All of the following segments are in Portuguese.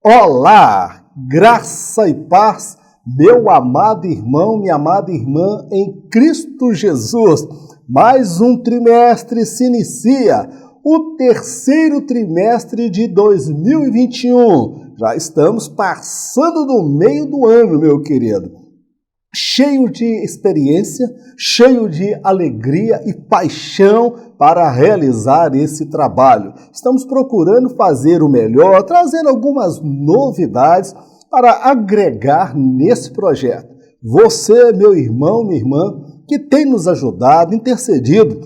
Olá, graça e paz, meu amado irmão, minha amada irmã em Cristo Jesus. Mais um trimestre se inicia, o terceiro trimestre de 2021. Já estamos passando do meio do ano, meu querido. Cheio de experiência, cheio de alegria e paixão para realizar esse trabalho. Estamos procurando fazer o melhor, trazer algumas novidades para agregar nesse projeto. Você, meu irmão, minha irmã, que tem nos ajudado, intercedido,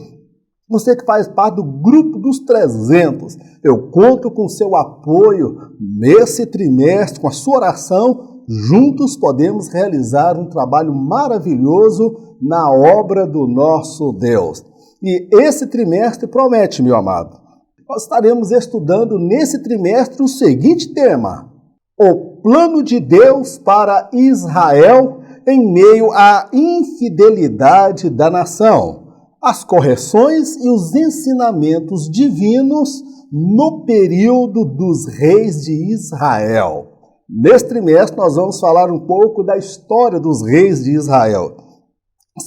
você que faz parte do grupo dos 300, eu conto com seu apoio nesse trimestre, com a sua oração. Juntos podemos realizar um trabalho maravilhoso na obra do nosso Deus. E esse trimestre promete, meu amado. Nós estaremos estudando nesse trimestre o seguinte tema: o plano de Deus para Israel em meio à infidelidade da nação, as correções e os ensinamentos divinos no período dos reis de Israel. Neste trimestre, nós vamos falar um pouco da história dos reis de Israel,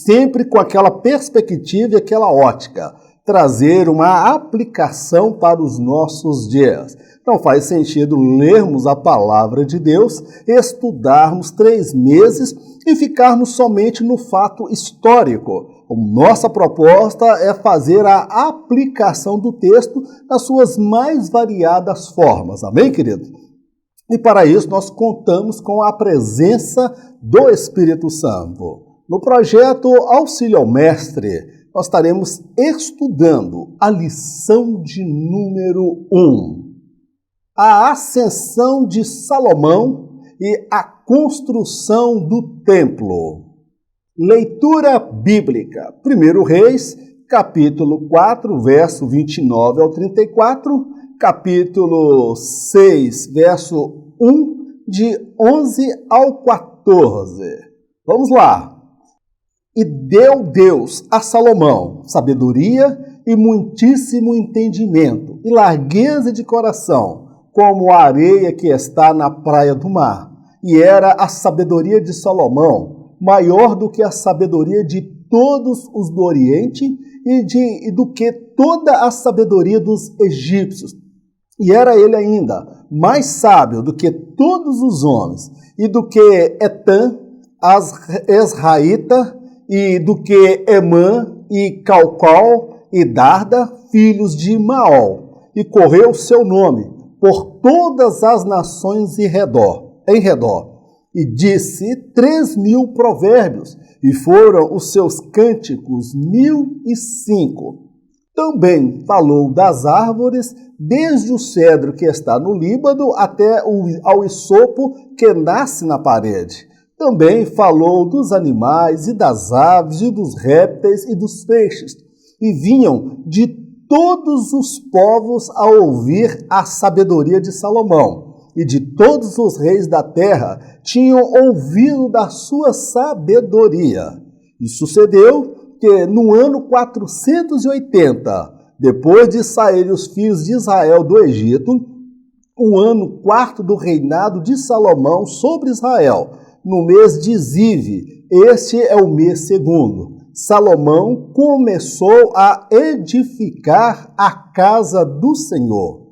sempre com aquela perspectiva e aquela ótica, trazer uma aplicação para os nossos dias. Não faz sentido lermos a palavra de Deus, estudarmos 3 meses e ficarmos somente no fato histórico. Nossa proposta é fazer a aplicação do texto nas suas mais variadas formas. Amém, querido? E para isso nós contamos com a presença do Espírito Santo. No projeto Auxílio ao Mestre, nós estaremos estudando a lição de número 1. A ascensão de Salomão e a construção do templo. Leitura bíblica. 1 Reis, capítulo 4, verso 29 ao 34, capítulo 6, verso 1, de 11 ao 14. Vamos lá. E deu Deus a Salomão sabedoria e muitíssimo entendimento, e largueza de coração, como a areia que está na praia do mar. E era a sabedoria de Salomão maior do que a sabedoria de todos os do Oriente e do que toda a sabedoria dos egípcios. E era ele ainda mais sábio do que todos os homens, e do que Etã, Esraíta, e do que Emã, e Calcal, e Darda, filhos de Maol. E correu seu nome por todas as nações em redor. E disse 3.000 provérbios, e foram os seus cânticos 1.005. Também falou das árvores, desde o cedro que está no Líbano até ao isopo que nasce na parede. Também falou dos animais e das aves e dos répteis e dos peixes. E vinham de todos os povos a ouvir a sabedoria de Salomão. E de todos os reis da terra tinham ouvido da sua sabedoria. E sucedeu que no ano 480, depois de saírem os filhos de Israel do Egito, o ano 4º do reinado de Salomão sobre Israel, no mês de Zive, este é o mês 2º, Salomão começou a edificar a casa do Senhor.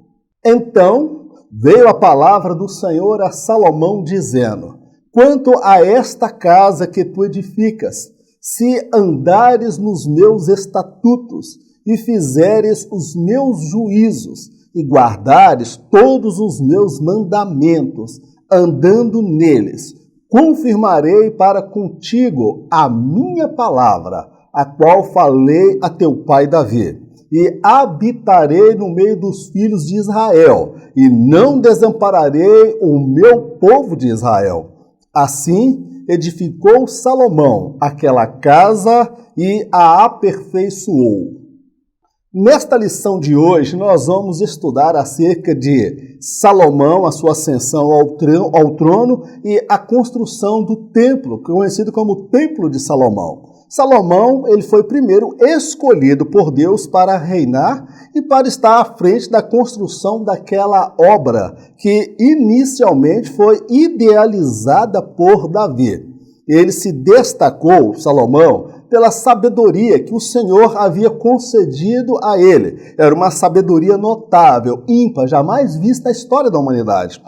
Então veio a palavra do Senhor a Salomão, dizendo: quanto a esta casa que tu edificas, se andares nos meus estatutos e fizeres os meus juízos e guardares todos os meus mandamentos, andando neles, confirmarei para contigo a minha palavra, a qual falei a teu pai Davi, e habitarei no meio dos filhos de Israel, e não desampararei o meu povo de Israel. Assim edificou Salomão aquela casa e a aperfeiçoou. Nesta lição de hoje, nós vamos estudar acerca de Salomão, a sua ascensão ao trono e a construção do templo, conhecido como Templo de Salomão. Salomão, ele foi primeiro escolhido por Deus para reinar e para estar à frente da construção daquela obra que inicialmente foi idealizada por Davi. Ele se destacou, Salomão, pela sabedoria que o Senhor havia concedido a ele. Era uma sabedoria notável, ímpar, jamais vista na história da humanidade.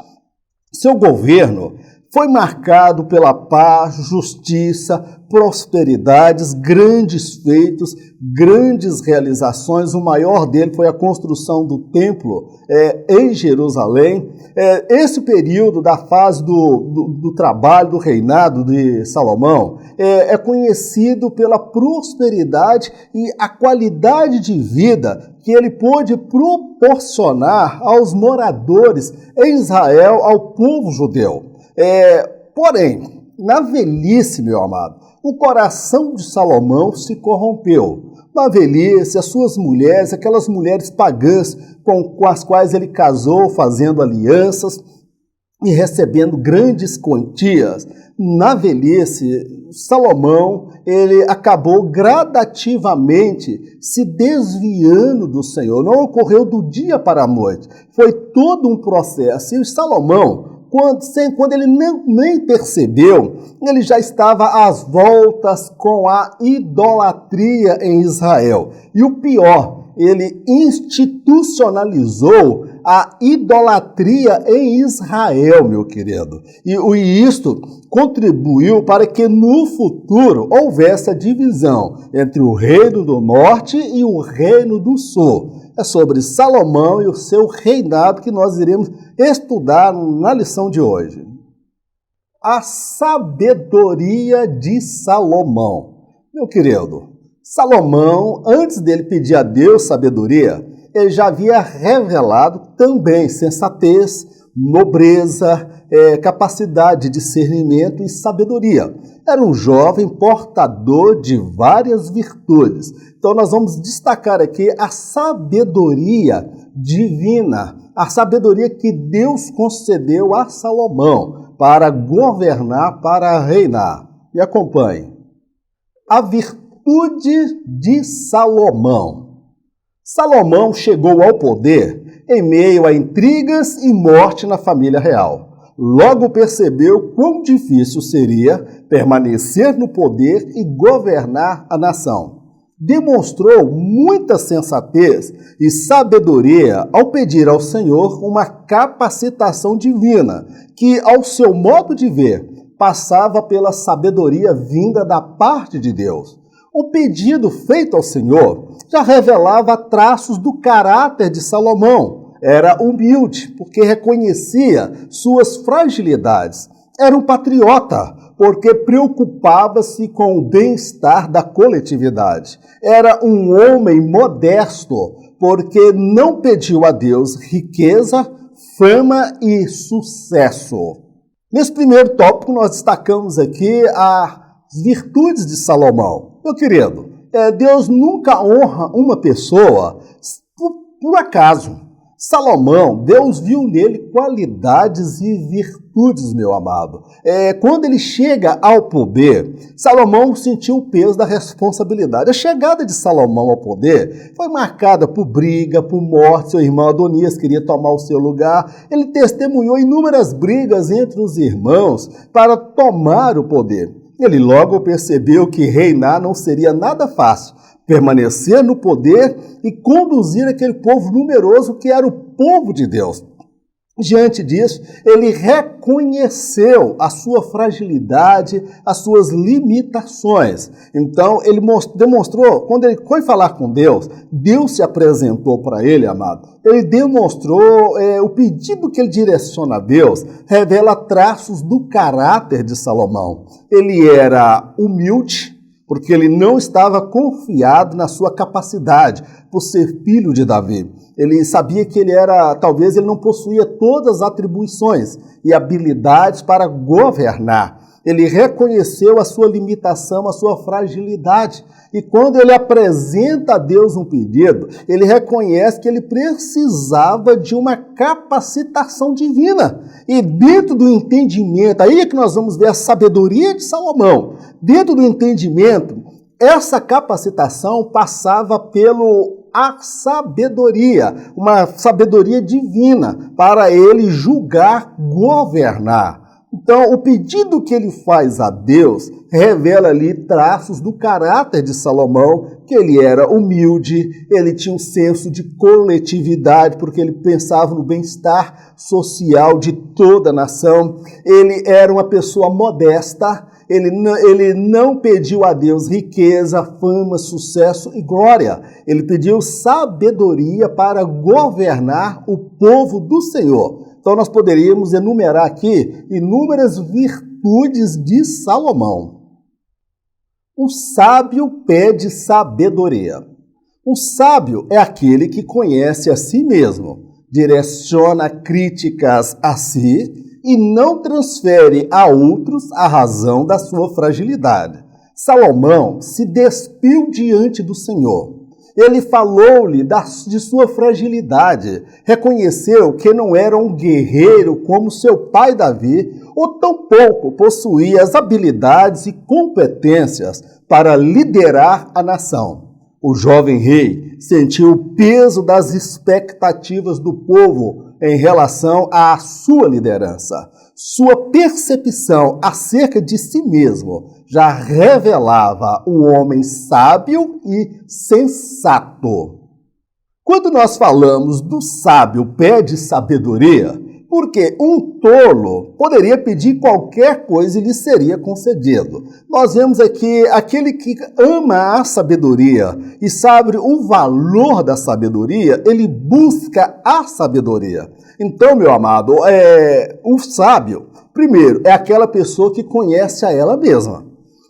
Seu governo foi marcado pela paz, justiça, prosperidades, grandes feitos, grandes realizações. O maior dele foi a construção do templo em Jerusalém. Esse período da fase do trabalho, do reinado de Salomão, é conhecido pela prosperidade e a qualidade de vida que ele pôde proporcionar aos moradores em Israel, ao povo judeu. Porém, na velhice, meu amado, o coração de Salomão se corrompeu. Na velhice, as suas mulheres, aquelas mulheres pagãs com as quais ele casou, fazendo alianças e recebendo grandes quantias. Na velhice, Salomão, ele acabou gradativamente se desviando do Senhor. Não ocorreu do dia para a noite. Foi todo um processo. E Salomão, quando ele nem percebeu, ele já estava às voltas com a idolatria em Israel. E o pior, ele institucionalizou a idolatria em Israel, meu querido. E isto contribuiu para que no futuro houvesse a divisão entre o reino do norte e o reino do sul. É sobre Salomão e o seu reinado que nós iremos estudar na lição de hoje. A sabedoria de Salomão. Meu querido, Salomão, antes dele pedir a Deus sabedoria, ele já havia revelado também sensatez, nobreza, capacidade de discernimento e sabedoria. Era um jovem portador de várias virtudes. Então nós vamos destacar aqui a sabedoria divina, a sabedoria que Deus concedeu a Salomão para governar, para reinar. Me acompanhe. A virtude de Salomão. Salomão chegou ao poder em meio a intrigas e morte na família real. Logo percebeu quão difícil seria permanecer no poder e governar a nação. Demonstrou muita sensatez e sabedoria ao pedir ao Senhor uma capacitação divina, que, ao seu modo de ver, passava pela sabedoria vinda da parte de Deus. O pedido feito ao Senhor já revelava traços do caráter de Salomão. Era humilde, porque reconhecia suas fragilidades. Era um patriota, porque preocupava-se com o bem-estar da coletividade. Era um homem modesto, porque não pediu a Deus riqueza, fama e sucesso. Nesse primeiro tópico, nós destacamos aqui as virtudes de Salomão. Meu querido, Deus nunca honra uma pessoa por acaso. Salomão, Deus viu nele qualidades e virtudes, meu amado. Quando ele chega ao poder, Salomão sentiu o peso da responsabilidade. A chegada de Salomão ao poder foi marcada por briga, por morte. Seu irmão Adonias queria tomar o seu lugar. Ele testemunhou inúmeras brigas entre os irmãos para tomar o poder. Ele logo percebeu que reinar não seria nada fácil. Permanecer no poder e conduzir aquele povo numeroso que era o povo de Deus. Diante disso, ele reconheceu a sua fragilidade, as suas limitações. Então, ele demonstrou, quando ele foi falar com Deus, Deus se apresentou para ele, amado. Ele demonstrou, o pedido que ele direciona a Deus, revela traços do caráter de Salomão. Ele era humilde, porque ele não estava confiado na sua capacidade por ser filho de Davi. Ele sabia que talvez ele não possuía todas as atribuições e habilidades para governar. Ele reconheceu a sua limitação, a sua fragilidade. E quando ele apresenta a Deus um pedido, ele reconhece que ele precisava de uma capacitação divina. E dentro do entendimento, aí é que nós vamos ver a sabedoria de Salomão. Dentro do entendimento, essa capacitação passava a sabedoria, uma sabedoria divina, para ele julgar, governar. Então, o pedido que ele faz a Deus revela ali traços do caráter de Salomão, que ele era humilde, ele tinha um senso de coletividade, porque ele pensava no bem-estar social de toda a nação, ele era uma pessoa modesta, ele não pediu a Deus riqueza, fama, sucesso e glória. Ele pediu sabedoria para governar o povo do Senhor. Então nós poderíamos enumerar aqui inúmeras virtudes de Salomão. O sábio pede sabedoria. O sábio é aquele que conhece a si mesmo, direciona críticas a si e não transfere a outros a razão da sua fragilidade. Salomão se despiu diante do Senhor. Ele falou-lhe de sua fragilidade, reconheceu que não era um guerreiro como seu pai Davi, ou tampouco possuía as habilidades e competências para liderar a nação. O jovem rei sentiu o peso das expectativas do povo em relação à sua liderança. Sua percepção acerca de si mesmo já revelava um homem sábio e sensato. Quando nós falamos do sábio pede sabedoria, porque um tolo poderia pedir qualquer coisa e lhe seria concedido. Nós vemos aqui aquele que ama a sabedoria e sabe o valor da sabedoria, ele busca a sabedoria. Então, meu amado, o sábio, primeiro, é aquela pessoa que conhece a ela mesma.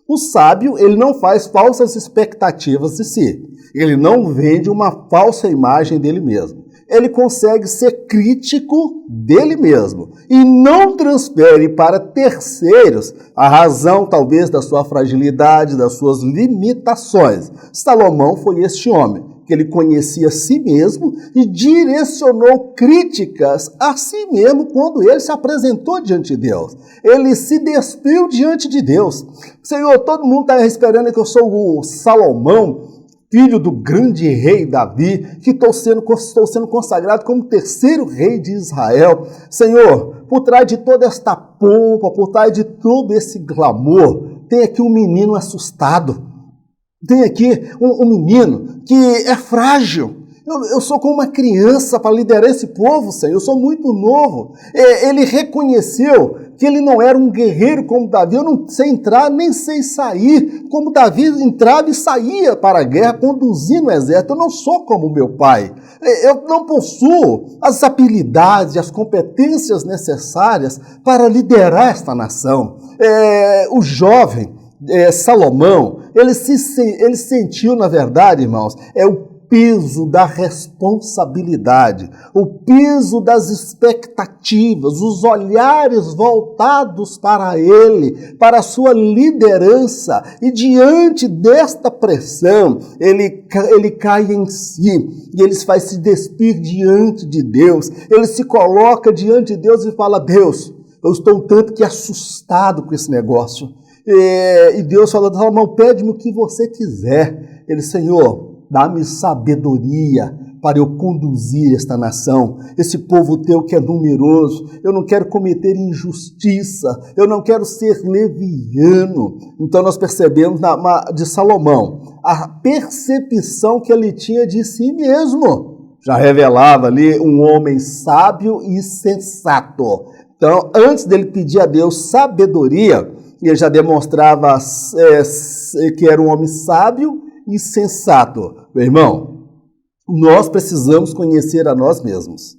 O sábio, ele não faz falsas expectativas de si. Ele não vende uma falsa imagem dele mesmo. Ele consegue ser crítico dele mesmo e não transfere para terceiros a razão, talvez, da sua fragilidade, das suas limitações. Salomão foi este homem, que ele conhecia a si mesmo e direcionou críticas a si mesmo quando ele se apresentou diante de Deus. Ele se despiu diante de Deus. Senhor, todo mundo está esperando que eu sou o Salomão, filho do grande rei Davi, que estou sendo consagrado como terceiro rei de Israel. Senhor, por trás de toda esta pompa, por trás de todo esse glamour, tem aqui um menino assustado. Tem aqui um menino que é frágil. Eu sou como uma criança para liderar esse povo, Senhor. Eu sou muito novo. Ele reconheceu que ele não era um guerreiro como Davi. Eu não sei entrar, nem sei sair. Como Davi entrava e saía para a guerra, conduzindo o exército. Eu não sou como meu pai. Eu não possuo as habilidades e as competências necessárias para liderar esta nação. O jovem Salomão, ele sentiu, na verdade, irmãos, o peso da responsabilidade, o peso das expectativas, os olhares voltados para ele, para a sua liderança, e diante desta pressão, ele cai em si, e ele vai se despir diante de Deus, ele se coloca diante de Deus e fala: Deus, eu estou um tanto que assustado com esse negócio. E Deus fala: Salomão, pede-me o que você quiser. Ele: Senhor, dá-me sabedoria para eu conduzir esta nação, esse povo teu que é numeroso. Eu não quero cometer injustiça, eu não quero ser leviano. Então nós percebemos de Salomão a percepção que ele tinha de si mesmo. Já revelava ali um homem sábio e sensato. Então, antes dele pedir a Deus sabedoria, ele já demonstrava que era um homem sábio e sensato. Meu irmão, nós precisamos conhecer a nós mesmos.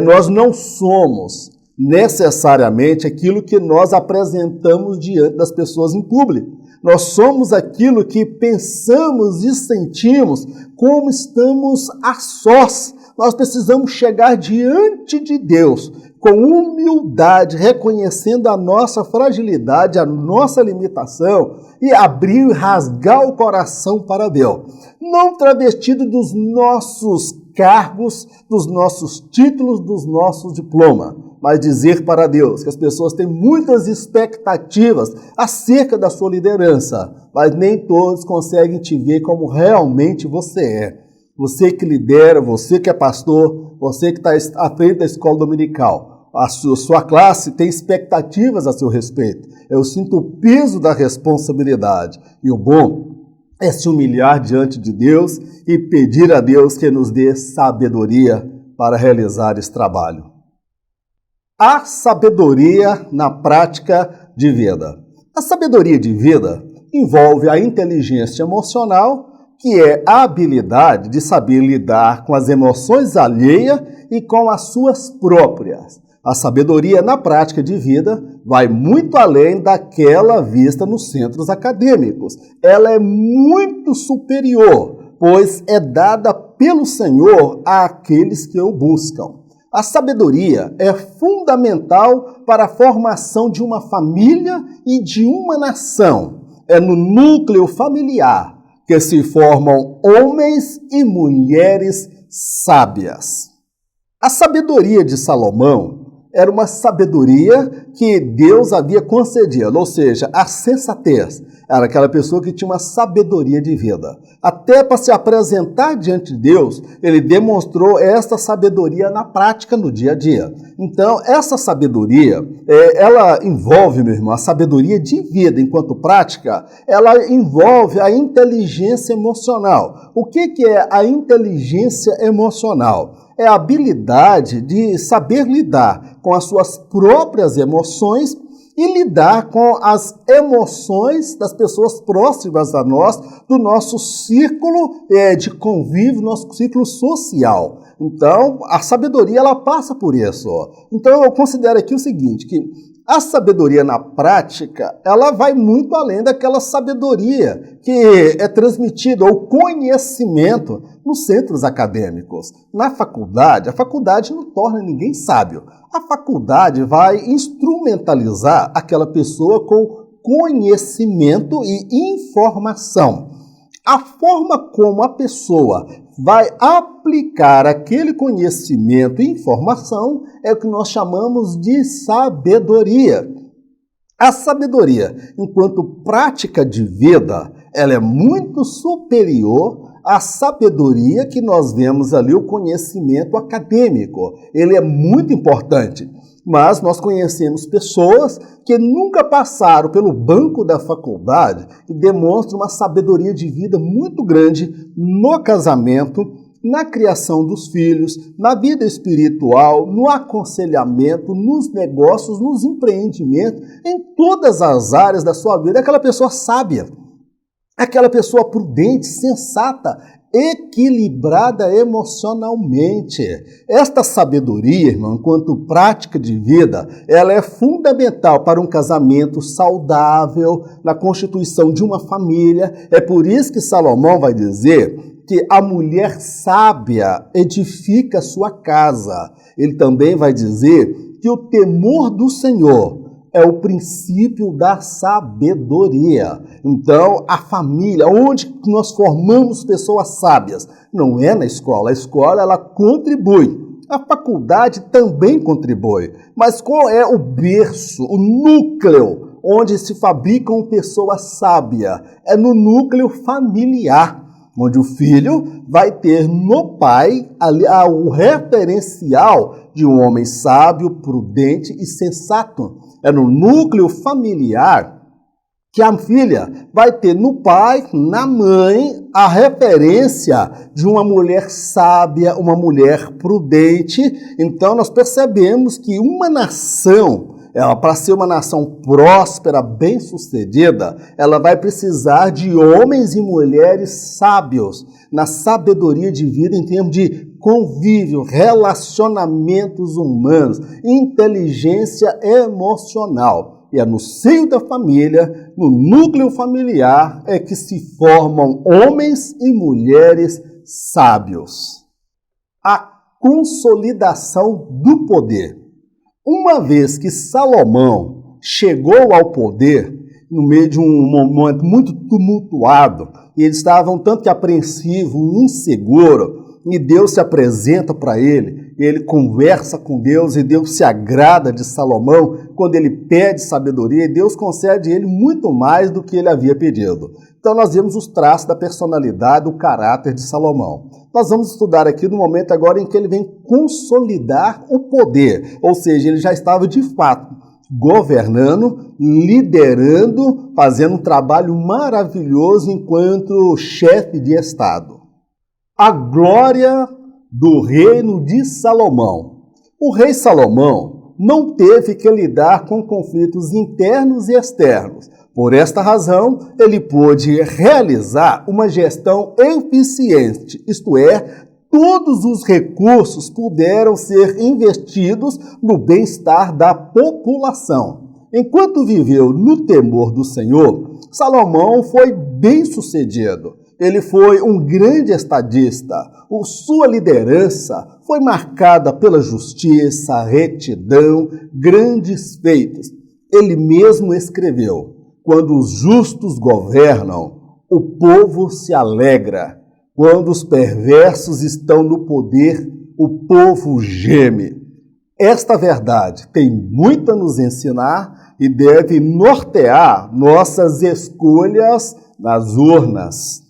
Nós não somos necessariamente aquilo que nós apresentamos diante das pessoas em público. Nós somos aquilo que pensamos e sentimos como estamos a sós. Nós precisamos chegar diante de Deus com humildade, reconhecendo a nossa fragilidade, a nossa limitação, e abrir e rasgar o coração para Deus. Não travestido dos nossos cargos, dos nossos títulos, dos nossos diplomas, mas dizer para Deus que as pessoas têm muitas expectativas acerca da sua liderança, mas nem todos conseguem te ver como realmente você é. Você que lidera, você que é pastor, você que está à frente da escola dominical, a sua classe tem expectativas a seu respeito. Eu sinto o peso da responsabilidade. E o bom é se humilhar diante de Deus e pedir a Deus que nos dê sabedoria para realizar esse trabalho. A sabedoria na prática de vida. A sabedoria de vida envolve a inteligência emocional, que é a habilidade de saber lidar com as emoções alheias e com as suas próprias. A sabedoria na prática de vida vai muito além daquela vista nos centros acadêmicos. Ela é muito superior, pois é dada pelo Senhor àqueles que o buscam. A sabedoria é fundamental para a formação de uma família e de uma nação. É no núcleo familiar que se formam homens e mulheres sábias. A sabedoria de Salomão era uma sabedoria que Deus havia concedido, ou seja, a sensatez. Era aquela pessoa que tinha uma sabedoria de vida. Até para se apresentar diante de Deus, ele demonstrou essa sabedoria na prática, no dia a dia. Então, essa sabedoria, ela envolve, meu irmão, a sabedoria de vida enquanto prática, ela envolve a inteligência emocional. O que é a inteligência emocional? É a habilidade de saber lidar com as suas próprias emoções e lidar com as emoções das pessoas próximas a nós, do nosso círculo de convívio, nosso círculo social. Então, a sabedoria, ela passa por isso. Então, eu considero aqui o seguinte, que a sabedoria na prática, ela vai muito além daquela sabedoria que é transmitida, ou conhecimento, nos centros acadêmicos. Na faculdade, a faculdade não torna ninguém sábio. A faculdade vai instrumentalizar aquela pessoa com conhecimento e informação. A forma como a pessoa vai aplicar aquele conhecimento e informação é o que nós chamamos de sabedoria. A sabedoria, enquanto prática de vida, ela é muito superior à sabedoria que nós vemos ali, o conhecimento acadêmico. Ele é muito importante, mas nós conhecemos pessoas que nunca passaram pelo banco da faculdade e demonstram uma sabedoria de vida muito grande no casamento, na criação dos filhos, na vida espiritual, no aconselhamento, nos negócios, nos empreendimentos, em todas as áreas da sua vida. É aquela pessoa sábia, aquela pessoa prudente, sensata, equilibrada emocionalmente. Esta sabedoria, irmão, enquanto prática de vida, ela é fundamental para um casamento saudável, na constituição de uma família. É por isso que Salomão vai dizer que a mulher sábia edifica sua casa. Ele também vai dizer que o temor do Senhor é o princípio da sabedoria. Então, a família, onde nós formamos pessoas sábias, não é na escola. A escola, ela contribui. A faculdade também contribui. Mas qual é o berço, o núcleo, onde se fabricam pessoas sábias? É no núcleo familiar, onde o filho vai ter no pai ali, o referencial de um homem sábio, prudente e sensato. É no núcleo familiar que a filha vai ter no pai, na mãe, a referência de uma mulher sábia, uma mulher prudente. Então, nós percebemos que uma nação, para ser uma nação próspera, bem-sucedida, ela vai precisar de homens e mulheres sábios, na sabedoria de vida em termos de convívio, relacionamentos humanos, inteligência emocional. E é no seio da família, no núcleo familiar, é que se formam homens e mulheres sábios. A consolidação do poder. Uma vez que Salomão chegou ao poder, no meio de um momento muito tumultuado, e eles estavam tanto que apreensivos, inseguros, e Deus se apresenta para ele conversa com Deus e Deus se agrada de Salomão quando ele pede sabedoria e Deus concede a ele muito mais do que ele havia pedido. Então nós vemos os traços da personalidade, do caráter de Salomão. Nós vamos estudar aqui no momento agora em que ele vem consolidar o poder, ou seja, ele já estava de fato governando, liderando, fazendo um trabalho maravilhoso enquanto chefe de Estado. A glória do reino de Salomão. O rei Salomão não teve que lidar com conflitos internos e externos. Por esta razão, ele pôde realizar uma gestão eficiente, isto é, todos os recursos puderam ser investidos no bem-estar da população. Enquanto viveu no temor do Senhor, Salomão foi bem-sucedido. Ele foi um grande estadista. Sua liderança foi marcada pela justiça, retidão, grandes feitos. Ele mesmo escreveu: quando os justos governam, o povo se alegra. Quando os perversos estão no poder, o povo geme. Esta verdade tem muito a nos ensinar e deve nortear nossas escolhas nas urnas.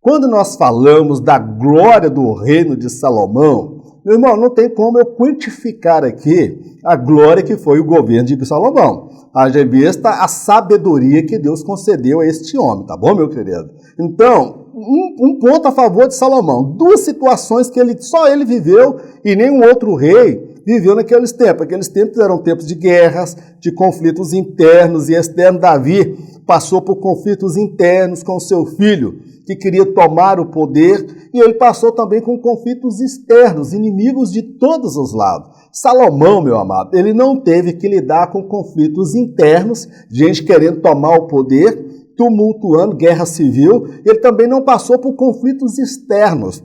Quando nós falamos da glória do reino de Salomão, meu irmão, não tem como eu quantificar aqui a glória que foi o governo de Salomão. Haja vista a sabedoria que Deus concedeu a este homem, tá bom, meu querido? Então, um ponto a favor de Salomão. Duas situações que só ele viveu e nenhum outro rei viveu naqueles tempos. Aqueles tempos eram tempos de guerras, de conflitos internos e externos. Davi passou por conflitos internos com seu filho, que queria tomar o poder, e ele passou também com conflitos externos, inimigos de todos os lados. Salomão, meu amado, ele não teve que lidar com conflitos internos, gente querendo tomar o poder, tumultuando, guerra civil. Ele também não passou por conflitos externos.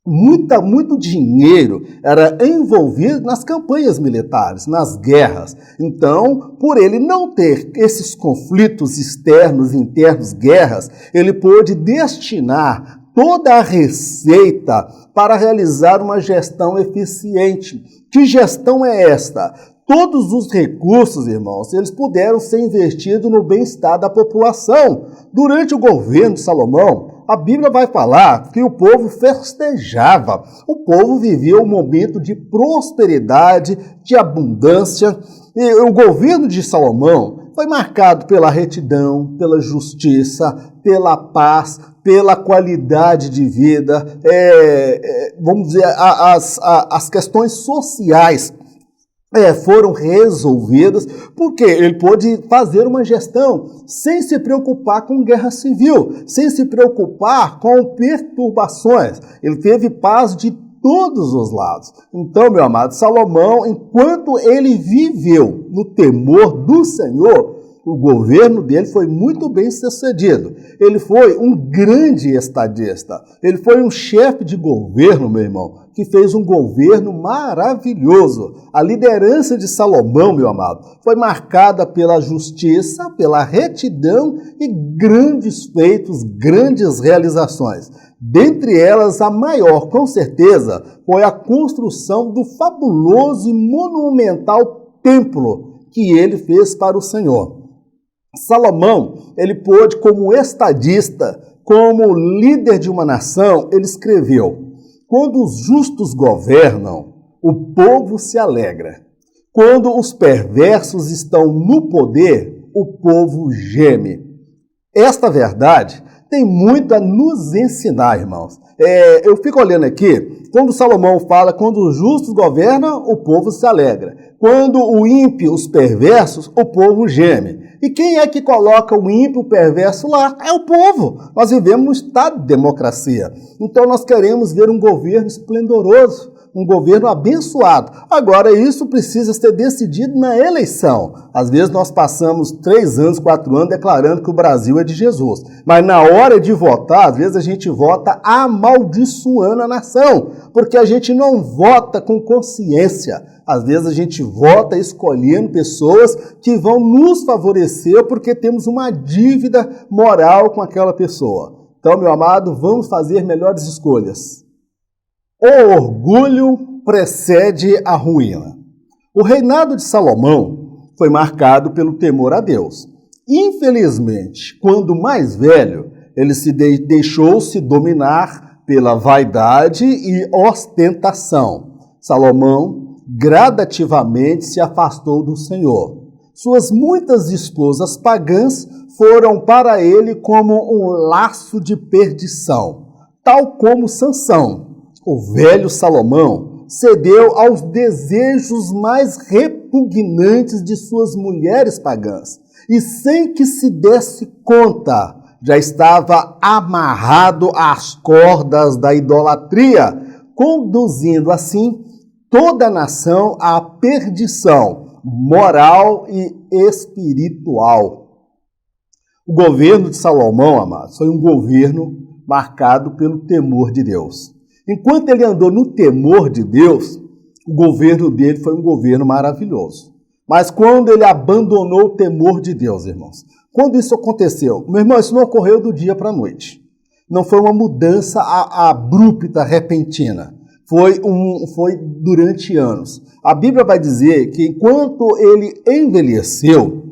Muito dinheiro era envolvido nas campanhas militares, nas guerras. Então, por ele não ter esses conflitos externos, internos, guerras, ele pôde destinar toda a receita para realizar uma gestão eficiente. Que gestão é esta? Todos os recursos, irmãos, eles puderam ser investidos no bem-estar da população. Durante o governo de Salomão, a Bíblia vai falar que o povo festejava. O povo vivia um momento de prosperidade, de abundância. E o governo de Salomão foi marcado pela retidão, pela justiça, pela paz, pela qualidade de vida, vamos dizer, as questões sociais foram resolvidas, porque ele pôde fazer uma gestão sem se preocupar com guerra civil, sem se preocupar com perturbações. Ele teve paz de todos os lados. Então, meu amado, Salomão, enquanto ele viveu no temor do Senhor, o governo dele foi muito bem sucedido. Ele foi um grande estadista. Ele foi um chefe de governo, meu irmão, que fez um governo maravilhoso. A liderança de Salomão, meu amado, foi marcada pela justiça, pela retidão e grandes feitos, grandes realizações. Dentre elas, a maior, com certeza, foi a construção do fabuloso e monumental templo que ele fez para o Senhor. Salomão, ele pôde, como estadista, como líder de uma nação, ele escreveu: quando os justos governam, o povo se alegra. Quando os perversos estão no poder, o povo geme. Esta verdade tem muito a nos ensinar, irmãos. Eu fico olhando aqui, quando Salomão fala, quando os justos governam, o povo se alegra. Quando o ímpio, os perversos, o povo geme. E quem é que coloca o ímpio, o perverso lá? É o povo. Nós vivemos num estado de democracia. Então nós queremos ver um governo esplendoroso, um governo abençoado. Agora, isso precisa ser decidido na eleição. Às vezes nós passamos 3 anos, 4 anos declarando que o Brasil é de Jesus. Mas na hora de votar, às vezes a gente vota amaldiçoando a nação, porque a gente não vota com consciência. Às vezes a gente vota escolhendo pessoas que vão nos favorecer porque temos uma dívida moral com aquela pessoa. Então, meu amado, vamos fazer melhores escolhas. O orgulho precede a ruína. O reinado de Salomão foi marcado pelo temor a Deus. Infelizmente, quando mais velho, ele deixou-se dominar pela vaidade e ostentação. Salomão gradativamente se afastou do Senhor. Suas muitas esposas pagãs foram para ele como um laço de perdição, tal como Sansão. O velho Salomão cedeu aos desejos mais repugnantes de suas mulheres pagãs e, sem que se desse conta, já estava amarrado às cordas da idolatria, conduzindo assim toda a nação à perdição moral e espiritual. O governo de Salomão, amados, foi um governo marcado pelo temor de Deus. Enquanto ele andou no temor de Deus, o governo dele foi um governo maravilhoso. Mas quando ele abandonou o temor de Deus, irmãos, quando isso aconteceu, meu irmão, isso não ocorreu do dia para a noite. Não foi uma mudança abrupta, repentina. Foi durante anos. A Bíblia vai dizer que enquanto ele envelheceu,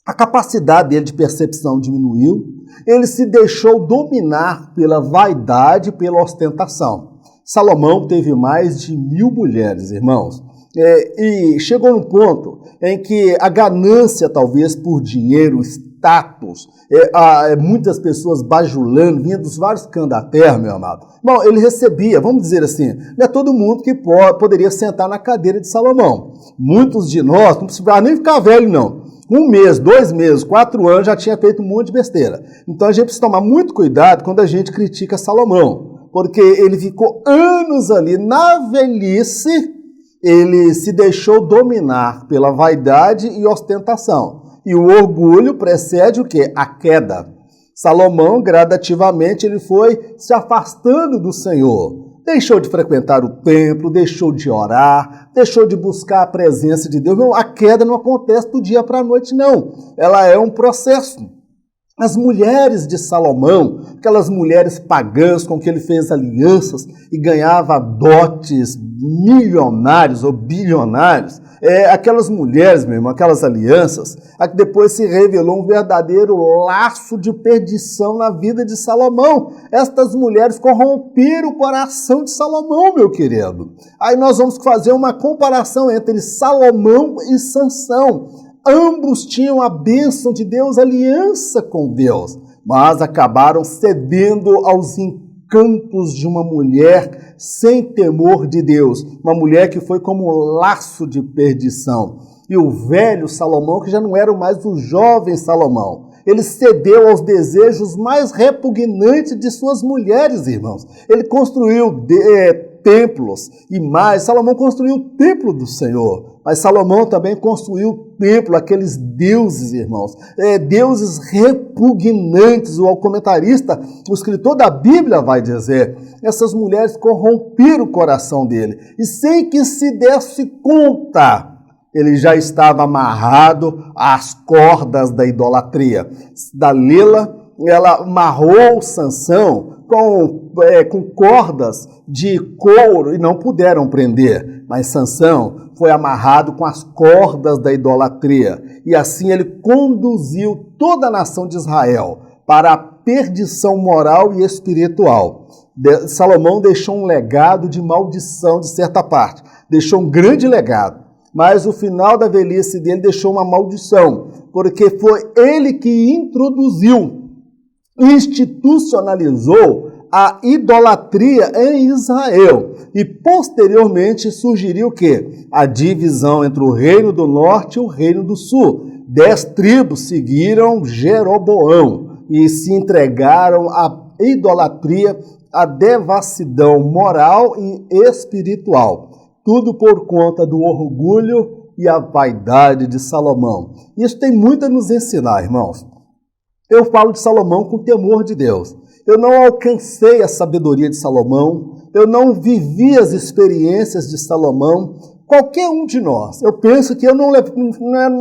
a capacidade dele de percepção diminuiu, ele se deixou dominar pela vaidade, pela ostentação. Salomão teve mais de 1000 mulheres, irmãos, e chegou num ponto em que a ganância, talvez por dinheiro, status, muitas pessoas bajulando, vinha dos vários cantos da terra, meu amado. Bom, ele recebia, vamos dizer assim, não é todo mundo que poderia sentar na cadeira de Salomão. Muitos de nós, não precisava nem ficar velho, não. 1 mês, 2 meses, 4 anos, já tinha feito um monte de besteira. Então a gente precisa tomar muito cuidado quando a gente critica Salomão, porque ele ficou anos ali na velhice, ele se deixou dominar pela vaidade e ostentação. E o orgulho precede o quê? A queda. Salomão, gradativamente, ele foi se afastando do Senhor. Deixou de frequentar o templo, deixou de orar, deixou de buscar a presença de Deus. A queda não acontece do dia para a noite, não. Ela é um processo. As mulheres de Salomão, aquelas mulheres pagãs com que ele fez alianças e ganhava dotes milionários ou bilionários, aquelas mulheres, meu irmão, aquelas alianças, a que depois se revelou um verdadeiro laço de perdição na vida de Salomão. Estas mulheres corromperam o coração de Salomão, meu querido. Aí nós vamos fazer uma comparação entre Salomão e Sansão. Ambos tinham a bênção de Deus, aliança com Deus, mas acabaram cedendo aos encantos de uma mulher sem temor de Deus, uma mulher que foi como um laço de perdição. E o velho Salomão, que já não era mais o jovem Salomão, ele cedeu aos desejos mais repugnantes de suas mulheres, irmãos. Ele construiu templos e mais. Salomão construiu o templo do Senhor, mas Salomão também construiu o templo, aqueles deuses, irmãos, deuses repugnantes. O comentarista, o escritor da Bíblia vai dizer, essas mulheres corromperam o coração dele, e sem que se desse conta, ele já estava amarrado às cordas da idolatria. Dalila, ela amarrou Sansão com cordas de couro e não puderam prender, mas Sansão foi amarrado com as cordas da idolatria, e assim ele conduziu toda a nação de Israel para a perdição moral e espiritual. Salomão deixou um legado de maldição de certa parte, deixou um grande legado, mas o final da velhice dele deixou uma maldição, porque foi ele que introduziu, institucionalizou a idolatria em Israel. E posteriormente surgiria o quê? A divisão entre o reino do norte e o reino do sul. 10 tribos seguiram Jeroboão e se entregaram à idolatria, à devassidão moral e espiritual. Tudo por conta do orgulho e a vaidade de Salomão. Isso tem muito a nos ensinar, irmãos. Eu falo de Salomão com temor de Deus. Eu não alcancei a sabedoria de Salomão, eu não vivi as experiências de Salomão. Qualquer um de nós, eu penso que eu não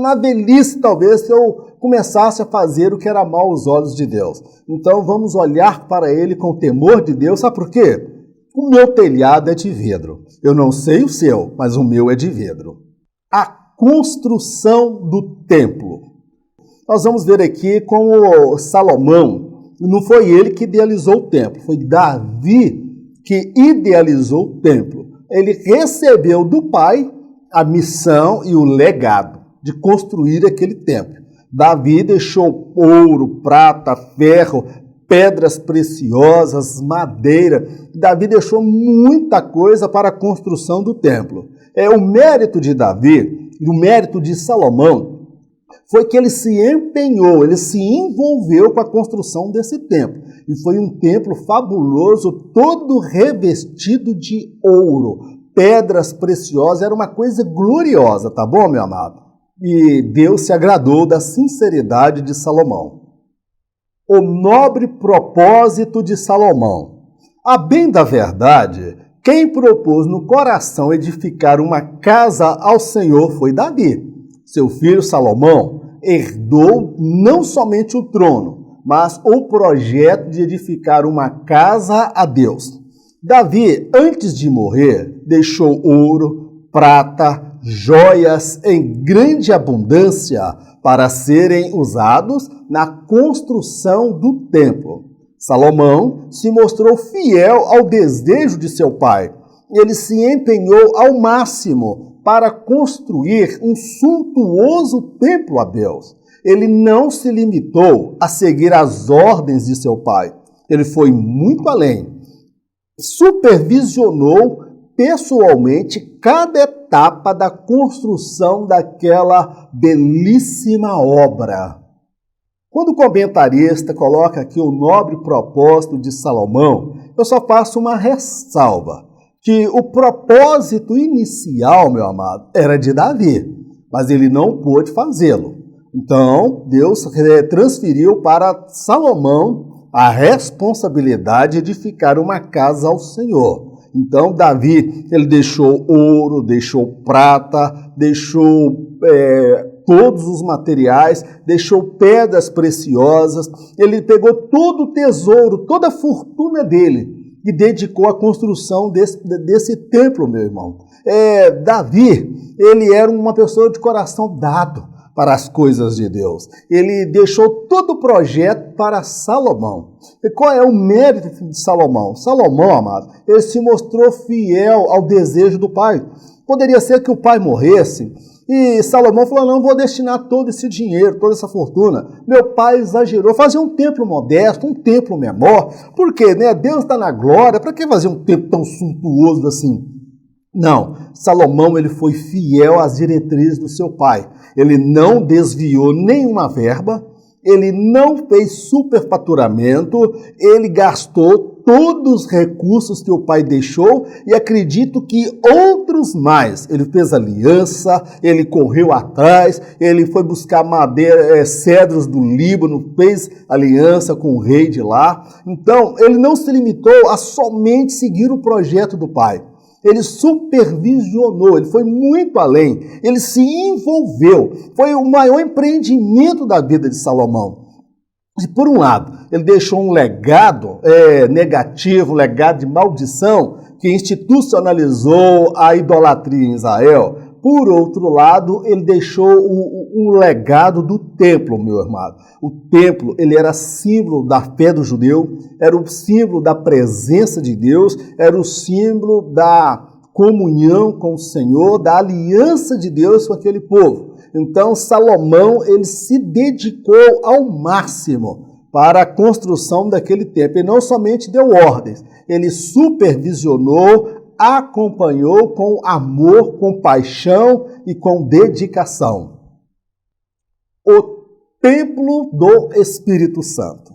na velhice, talvez, se eu começasse a fazer o que era mal aos olhos de Deus. Então vamos olhar para ele com temor de Deus. Sabe por quê? O meu telhado é de vidro. Eu não sei o seu, mas o meu é de vidro. A construção do templo. Nós vamos ver aqui como Salomão, não foi ele que idealizou o templo, foi Davi que idealizou o templo. Ele recebeu do pai a missão e o legado de construir aquele templo. Davi deixou ouro, prata, ferro, pedras preciosas, madeira. Davi deixou muita coisa para a construção do templo. O mérito de Davi e o mérito de Salomão foi que ele se empenhou, ele se envolveu com a construção desse templo. E foi um templo fabuloso, todo revestido de ouro, pedras preciosas, era uma coisa gloriosa, tá bom, meu amado? E Deus se agradou da sinceridade de Salomão. O nobre propósito de Salomão. A bem da verdade, quem propôs no coração edificar uma casa ao Senhor foi Davi. Seu filho Salomão herdou não somente o trono, mas o projeto de edificar uma casa a Deus. Davi, antes de morrer, deixou ouro, prata, joias em grande abundância para serem usados na construção do templo. Salomão se mostrou fiel ao desejo de seu pai. Ele se empenhou ao máximo para construir um suntuoso templo a Deus. Ele não se limitou a seguir as ordens de seu pai. Ele foi muito além. Supervisionou pessoalmente cada etapa da construção daquela belíssima obra. Quando o comentarista coloca aqui o nobre propósito de Salomão, eu só faço uma ressalva, que o propósito inicial, meu amado, era de Davi, mas ele não pôde fazê-lo. Então, Deus transferiu para Salomão a responsabilidade de edificar uma casa ao Senhor. Então, Davi, ele deixou ouro, deixou prata, deixou todos os materiais, deixou pedras preciosas, ele pegou todo o tesouro, toda a fortuna dele e dedicou à construção desse templo, meu irmão. Davi, ele era uma pessoa de coração dado para as coisas de Deus. Ele deixou todo o projeto para Salomão. E qual é o mérito de Salomão? Salomão, amado, ele se mostrou fiel ao desejo do pai. Poderia ser que o pai morresse e Salomão falou, não, vou destinar todo esse dinheiro, toda essa fortuna. Meu pai exagerou, fazer um templo modesto, um templo menor, porque Deus está na glória, para que fazer um templo tão suntuoso assim? Não, Salomão ele foi fiel às diretrizes do seu pai. Ele não desviou nenhuma verba, ele não fez superfaturamento, ele gastou todos os recursos que o pai deixou e acredito que outros mais. Ele fez aliança, ele correu atrás, ele foi buscar madeira, cedros do Líbano, fez aliança com o rei de lá. Então, ele não se limitou a somente seguir o projeto do pai. Ele supervisionou, ele foi muito além, ele se envolveu. Foi o maior empreendimento da vida de Salomão. E por um lado, ele deixou um legado negativo, um legado de maldição, que institucionalizou a idolatria em Israel. Por outro lado, ele deixou um legado do templo, meu irmão. O templo, ele era símbolo da fé do judeu, era o símbolo da presença de Deus, era o símbolo da comunhão com o Senhor, da aliança de Deus com aquele povo. Então, Salomão, ele se dedicou ao máximo para a construção daquele templo. E não somente deu ordens, ele supervisionou, acompanhou com amor, com paixão e com dedicação. O templo do Espírito Santo.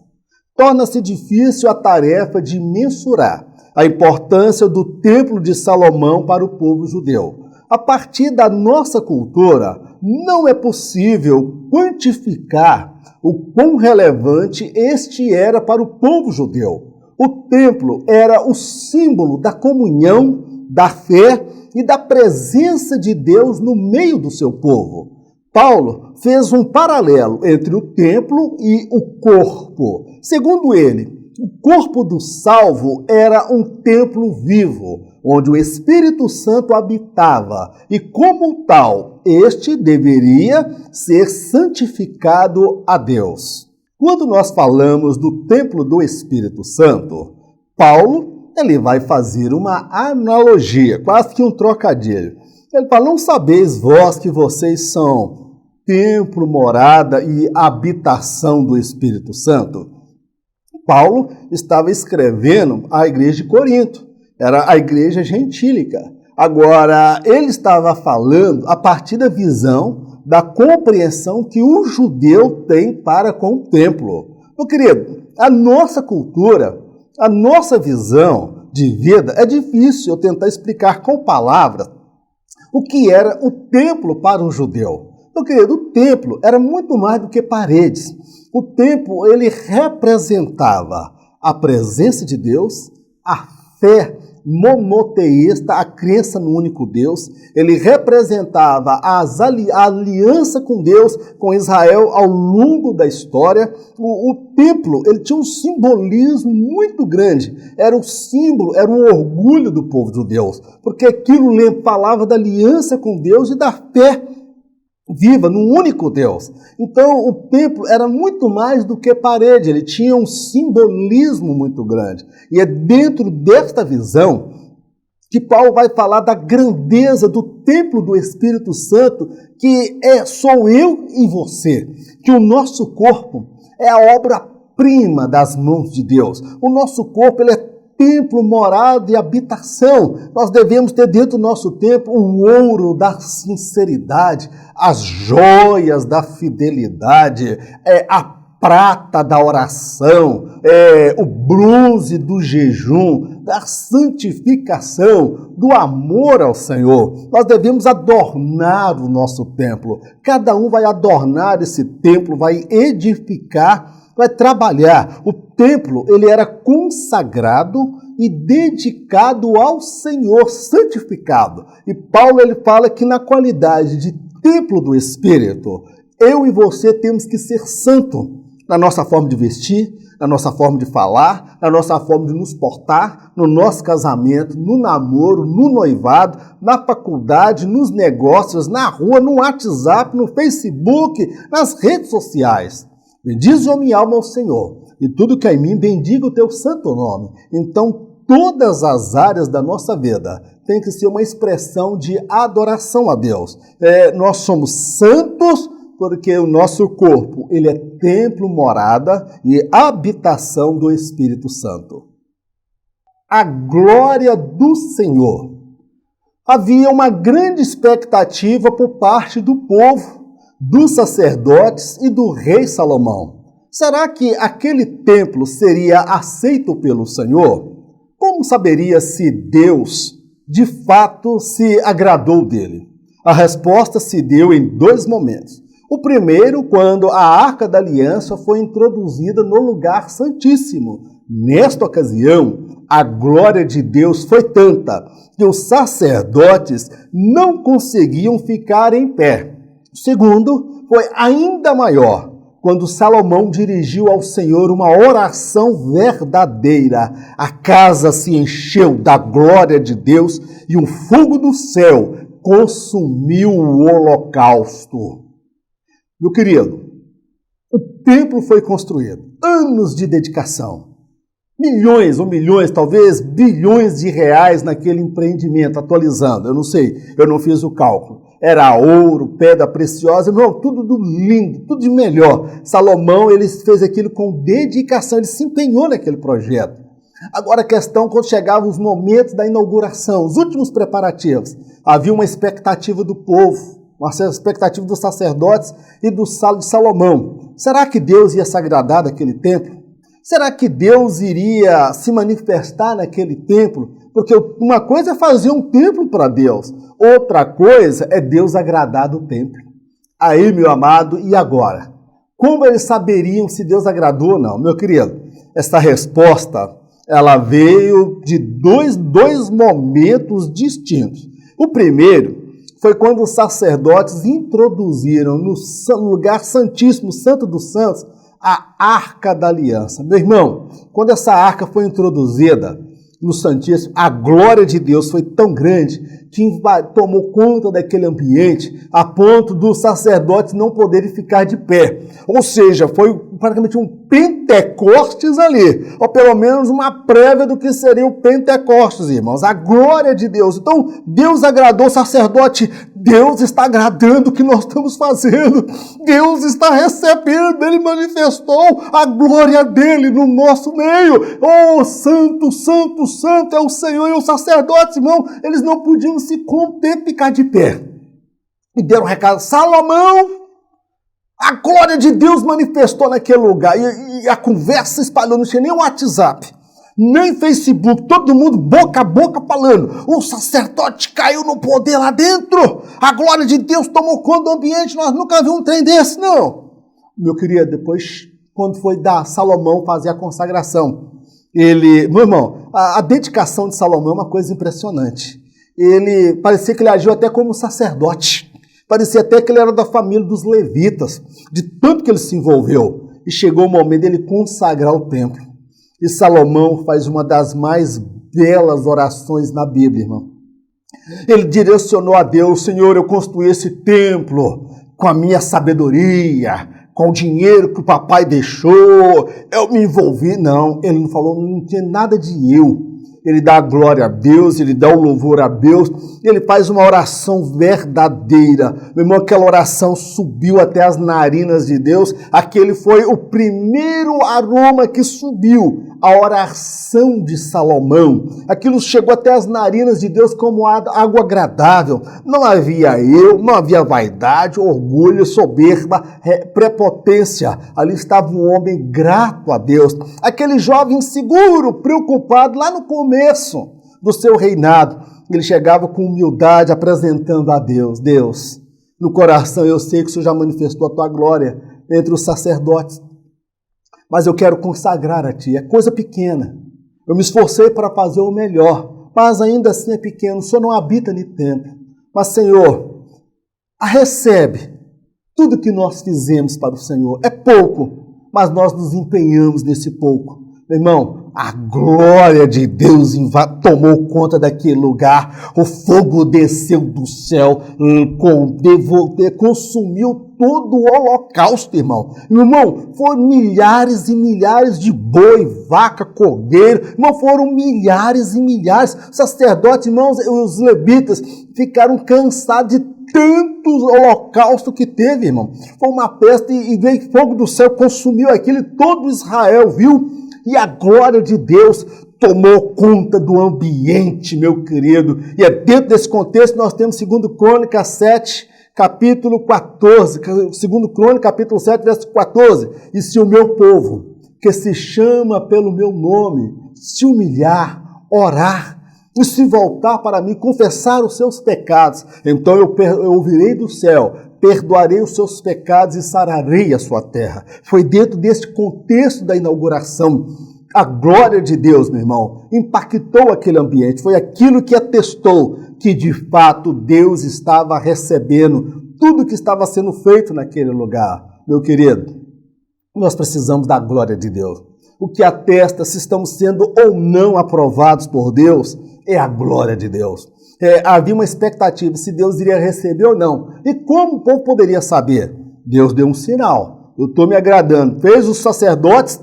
Torna-se difícil a tarefa de mensurar a importância do templo de Salomão para o povo judeu. A partir da nossa cultura, não é possível quantificar o quão relevante este era para o povo judeu. O templo era o símbolo da comunhão, da fé e da presença de Deus no meio do seu povo. Paulo fez um paralelo entre o templo e o corpo. Segundo ele, O corpo do salvo era um templo vivo, onde o Espírito Santo habitava, e como tal, este deveria ser santificado a Deus. Quando nós falamos do templo do Espírito Santo, Paulo ele vai fazer uma analogia, quase que um trocadilho. Ele fala, não sabeis vós que vocês são templo, morada e habitação do Espírito Santo? Paulo estava escrevendo à igreja de Corinto, era a igreja gentílica. Agora, ele estava falando a partir da visão, da compreensão que o judeu tem para com o templo. Meu querido, a nossa cultura, a nossa visão de vida, é difícil eu tentar explicar com palavras o que era o templo para um judeu. Meu querido, o templo era muito mais do que paredes. O templo, ele representava a presença de Deus, a fé monoteísta, a crença no único Deus. Ele representava a aliança com Deus, com Israel ao longo da história. O templo, ele tinha um simbolismo muito grande. Era um símbolo, era um orgulho do povo judeu, porque aquilo falava da aliança com Deus e da fé viva no único Deus. Então o templo era muito mais do que parede, ele tinha um simbolismo muito grande. E é dentro desta visão que Paulo vai falar da grandeza do templo do Espírito Santo, que sou eu e você, que o nosso corpo é a obra-prima das mãos de Deus. O nosso corpo ele é templo, morada e habitação. Nós devemos ter dentro do nosso templo o ouro da sinceridade, as joias da fidelidade, a prata da oração, o bronze do jejum, da santificação, do amor ao Senhor. Nós devemos adornar o nosso templo. Cada um vai adornar esse templo, vai edificar, vai trabalhar. O templo, ele era consagrado e dedicado ao Senhor, santificado. E Paulo, ele fala que na qualidade de templo do Espírito, eu e você temos que ser santo na nossa forma de vestir, na nossa forma de falar, na nossa forma de nos portar, no nosso casamento, no namoro, no noivado, na faculdade, nos negócios, na rua, no WhatsApp, no Facebook, nas redes sociais. Bendize a minha alma ao Senhor, e tudo que há em mim, bendiga o teu santo nome. Então, todas as áreas da nossa vida tem que ser uma expressão de adoração a Deus. Nós somos santos porque o nosso corpo ele é templo, morada e habitação do Espírito Santo. A glória do Senhor. Havia uma grande expectativa por parte do povo, dos sacerdotes e do rei Salomão. Será que aquele templo seria aceito pelo Senhor? Como saberia se Deus, de fato, se agradou dele? A resposta se deu em dois momentos. O primeiro, quando a Arca da Aliança foi introduzida no lugar santíssimo. Nesta ocasião, a glória de Deus foi tanta que os sacerdotes não conseguiam ficar em pé. O segundo foi ainda maior, quando Salomão dirigiu ao Senhor uma oração verdadeira. A casa se encheu da glória de Deus e um fogo do céu consumiu o holocausto. Meu querido, o templo foi construído, anos de dedicação, milhões ou milhões, talvez bilhões de reais naquele empreendimento, atualizando, eu não sei, eu não fiz o cálculo. Era ouro, pedra preciosa, tudo lindo, tudo de melhor. Salomão, ele fez aquilo com dedicação, ele se empenhou naquele projeto. Agora a questão, quando chegavam os momentos da inauguração, os últimos preparativos, havia uma expectativa do povo, uma expectativa dos sacerdotes e do de Salomão. Será que Deus ia se agradar daquele templo? Será que Deus iria se manifestar naquele templo? Porque uma coisa é fazer um templo para Deus, outra coisa é Deus agradar do templo. Aí, meu amado, e agora? Como eles saberiam se Deus agradou ou não? Meu querido, essa resposta, ela veio de dois momentos distintos. O primeiro foi quando os sacerdotes introduziram no lugar santíssimo, Santo dos Santos, a Arca da Aliança. Meu irmão, quando essa arca foi introduzida no Santíssimo, a glória de Deus foi tão grande que tomou conta daquele ambiente a ponto dos sacerdotes não poderem ficar de pé. Ou seja, foi praticamente um Pentecostes ali, ou pelo menos uma prévia do que seria o Pentecostes, irmãos. A glória de Deus. Então, Deus agradou o sacerdote. Deus está agradando o que nós estamos fazendo. Deus está recebendo. Ele manifestou a glória dele no nosso meio. Oh, santo, santo, santo é o Senhor. E os sacerdotes, irmão, eles não podiam se conter ficar de pé. E deram um recado: Salomão, a glória de Deus manifestou naquele lugar. E a conversa espalhou, não tinha nem WhatsApp, nem Facebook, todo mundo boca a boca falando. O sacerdote caiu no poder lá dentro. A glória de Deus tomou conta do ambiente. Nós nunca vimos um trem desse, não. Meu querido, depois, quando foi dar Salomão fazer a consagração, meu irmão, a dedicação de Salomão é uma coisa impressionante. Parecia que ele agiu até como sacerdote. Parecia até que ele era da família dos levitas, de tanto que ele se envolveu. E chegou o momento dele consagrar o templo. E Salomão faz uma das mais belas orações na Bíblia, irmão. Ele direcionou a Deus: Senhor, eu construí esse templo com a minha sabedoria, com o dinheiro que o papai deixou, eu me envolvi. Não, ele não falou, não tinha nada de eu. Ele dá a glória a Deus, ele dá o louvor a Deus, ele faz uma oração verdadeira. Meu irmão, aquela oração subiu até as narinas de Deus. Aquele foi o primeiro aroma que subiu, a oração de Salomão. Aquilo chegou até as narinas de Deus como água agradável. Não havia não havia vaidade, orgulho, soberba, prepotência. Ali estava um homem grato a Deus. Aquele jovem seguro, preocupado, lá no começo do seu reinado, ele chegava com humildade, apresentando a Deus: Deus, no coração eu sei que o Senhor já manifestou a tua glória entre os sacerdotes, mas eu quero consagrar a ti. É coisa pequena, eu me esforcei para fazer o melhor, mas ainda assim é pequeno. O Senhor não habita no templo, mas Senhor, recebe tudo que nós fizemos para o Senhor. É pouco, mas nós nos empenhamos nesse pouco. Meu irmão, a glória de Deus tomou conta daquele lugar. O fogo desceu do céu, consumiu todo o holocausto, irmão. Irmão, foram milhares e milhares de boi, vaca, cordeiro. Irmão, foram milhares e milhares. Os sacerdotes, irmãos, os levitas ficaram cansados de tantos holocaustos que teve, irmão. Foi uma peste e veio fogo do céu, consumiu aquilo, e todo Israel viu. E a glória de Deus tomou conta do ambiente, meu querido. E é dentro desse contexto que nós temos 2 Crônicas 7, capítulo 14. 2 Crônicas, capítulo 7, verso 14. E se o meu povo, que se chama pelo meu nome, se humilhar, orar, e se voltar para mim, confessar os seus pecados, então eu ouvirei do céu, perdoarei os seus pecados e sararei a sua terra. Foi dentro desse contexto da inauguração. A glória de Deus, meu irmão, impactou aquele ambiente. Foi aquilo que atestou que, de fato, Deus estava recebendo tudo que estava sendo feito naquele lugar. Meu querido, nós precisamos da glória de Deus. O que atesta se estamos sendo ou não aprovados por Deus é a glória de Deus. Havia uma expectativa se Deus iria receber ou não. E como o povo poderia saber? Deus deu um sinal. Eu estou me agradando. Fez os sacerdotes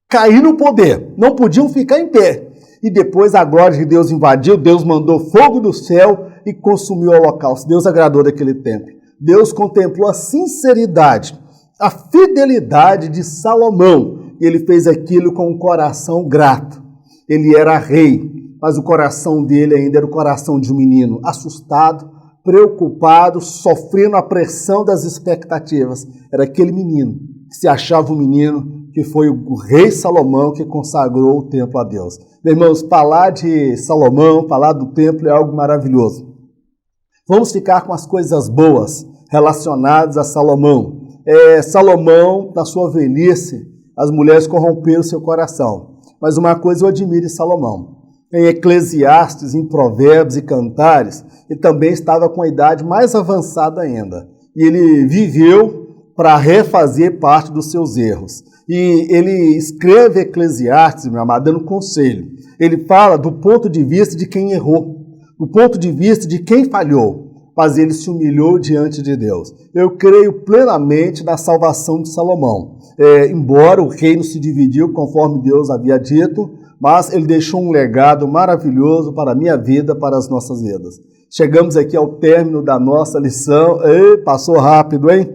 cair no poder. Não podiam ficar em pé. E depois a glória de Deus invadiu. Deus mandou fogo do céu e consumiu o holocausto. Deus agradou daquele templo. Deus contemplou a sinceridade, a fidelidade de Salomão. E ele fez aquilo com um coração grato. Ele era rei, mas o coração dele ainda era o coração de um menino, assustado, preocupado, sofrendo a pressão das expectativas. Era aquele menino que se achava um menino, que foi o rei Salomão que consagrou o templo a Deus. Meus irmãos, falar de Salomão, falar do templo é algo maravilhoso. Vamos ficar com as coisas boas relacionadas a Salomão. Salomão, na sua velhice, as mulheres corromperam seu coração. Mas uma coisa eu admiro em Salomão. Em Eclesiastes, em Provérbios e Cantares, ele também estava com a idade mais avançada ainda. E ele viveu para refazer parte dos seus erros. E ele escreve Eclesiastes, meu amado, dando conselho. Ele fala do ponto de vista de quem errou, do ponto de vista de quem falhou, mas ele se humilhou diante de Deus. Eu creio plenamente na salvação de Salomão. Embora o reino se dividiu conforme Deus havia dito, mas ele deixou um legado maravilhoso para a minha vida, para as nossas vidas. Chegamos aqui ao término da nossa lição. Passou rápido, hein?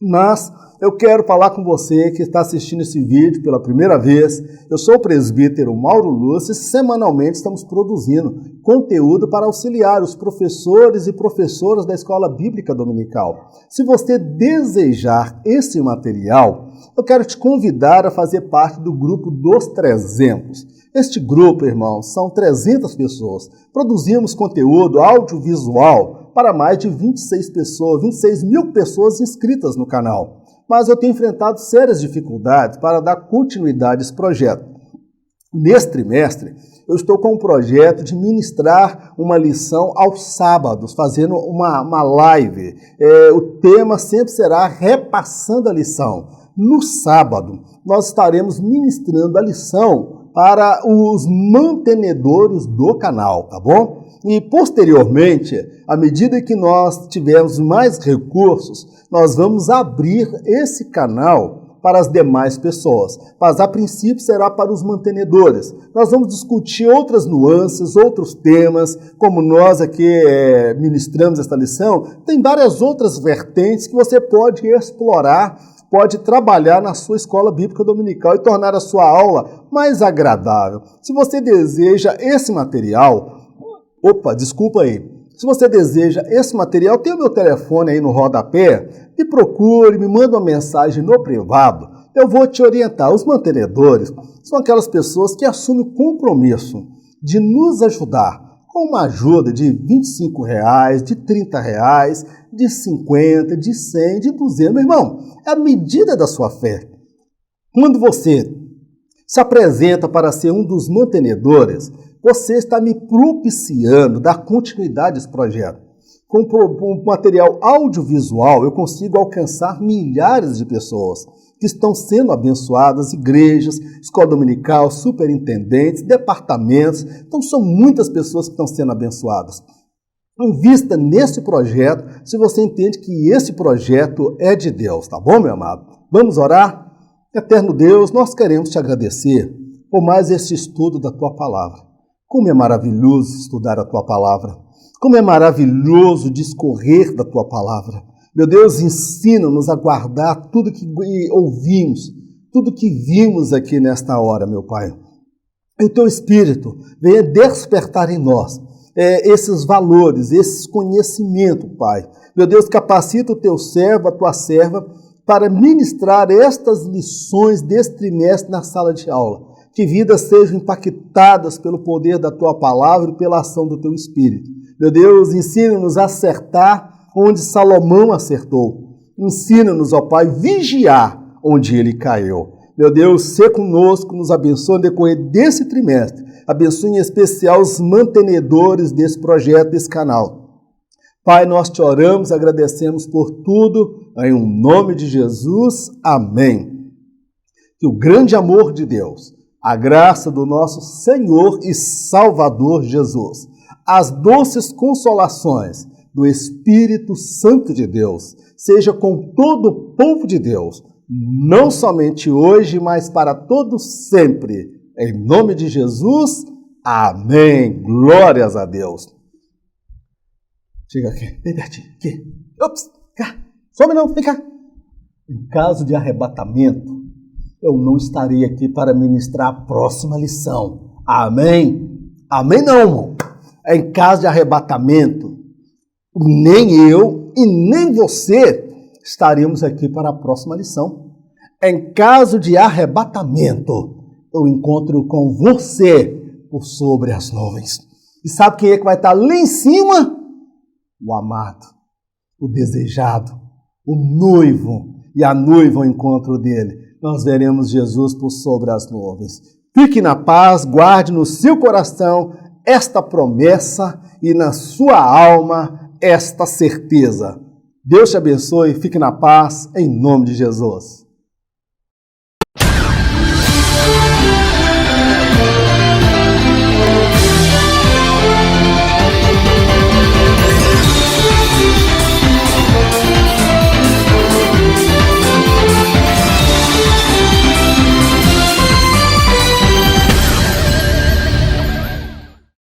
Mas eu quero falar com você que está assistindo esse vídeo pela primeira vez. Eu sou o presbítero Mauro Lúcio e semanalmente estamos produzindo conteúdo para auxiliar os professores e professoras da Escola Bíblica Dominical. Se você desejar esse material, eu quero te convidar a fazer parte do grupo dos 300. Este grupo, irmãos, são 300 pessoas. Produzimos conteúdo audiovisual para mais de 26 mil pessoas inscritas no canal. Mas eu tenho enfrentado sérias dificuldades para dar continuidade a esse projeto. Neste trimestre, eu estou com um projeto de ministrar uma lição aos sábados, fazendo uma live. O tema sempre será repassando a lição. No sábado, nós estaremos ministrando a lição para os mantenedores do canal, tá bom? E, posteriormente, à medida que nós tivermos mais recursos, nós vamos abrir esse canal para as demais pessoas. Mas, a princípio, será para os mantenedores. Nós vamos discutir outras nuances, outros temas, como nós aqui ministramos esta lição. Tem várias outras vertentes que você pode explorar, pode trabalhar na sua escola bíblica dominical e tornar a sua aula mais agradável. Se você deseja esse material... Se você deseja esse material, tem o meu telefone aí no rodapé, me procure, me manda uma mensagem no privado, eu vou te orientar. Os mantenedores são aquelas pessoas que assumem o compromisso de nos ajudar com uma ajuda de R$25, de R$30, de 50, de 100, de 200. Meu irmão, é a medida da sua fé. Quando você se apresenta para ser um dos mantenedores, você está me propiciando dar continuidade a esse projeto. Com o material audiovisual, eu consigo alcançar milhares de pessoas que estão sendo abençoadas, igrejas, escola dominical, superintendentes, departamentos. Então, são muitas pessoas que estão sendo abençoadas. Invista nesse projeto, se você entende que esse projeto é de Deus, tá bom, meu amado? Vamos orar? Eterno Deus, nós queremos te agradecer por mais esse estudo da tua palavra. Como é maravilhoso estudar a tua palavra. Como é maravilhoso discorrer da tua palavra. Meu Deus, ensina-nos a guardar tudo que ouvimos, tudo que vimos aqui nesta hora, meu Pai. E o teu Espírito venha despertar em nós esses valores, esses conhecimentos, Pai. Meu Deus, capacita o teu servo, a tua serva, para ministrar estas lições deste trimestre na sala de aula. Que vidas sejam impactadas pelo poder da tua palavra e pela ação do teu Espírito. Meu Deus, ensina-nos a acertar onde Salomão acertou. Ensina-nos, ó Pai, vigiar onde ele caiu. Meu Deus, sê conosco, nos abençoe no decorrer desse trimestre. Abençoe em especial os mantenedores desse projeto, desse canal. Pai, nós te oramos, agradecemos por tudo, em nome de Jesus. Amém. Que o grande amor de Deus, a graça do nosso Senhor e Salvador Jesus, as doces consolações do Espírito Santo de Deus, seja com todo o povo de Deus, não somente hoje, mas para todos sempre. Em nome de Jesus, amém. Glórias a Deus. Chega aqui, vem pertinho, aqui. Ops, cá, some não, vem cá. Em caso de arrebatamento, eu não estarei aqui para ministrar a próxima lição. Amém? Amém não, irmão. Em caso de arrebatamento, nem eu e nem você estaremos aqui para a próxima lição. Em caso de arrebatamento, eu encontro com você por sobre as nuvens. E sabe quem é que vai estar lá em cima? O amado, o desejado, o noivo e a noiva ao encontro dele. Nós veremos Jesus por sobre as nuvens. Fique na paz, guarde no seu coração esta promessa e na sua alma esta certeza. Deus te abençoe, fique na paz, em nome de Jesus.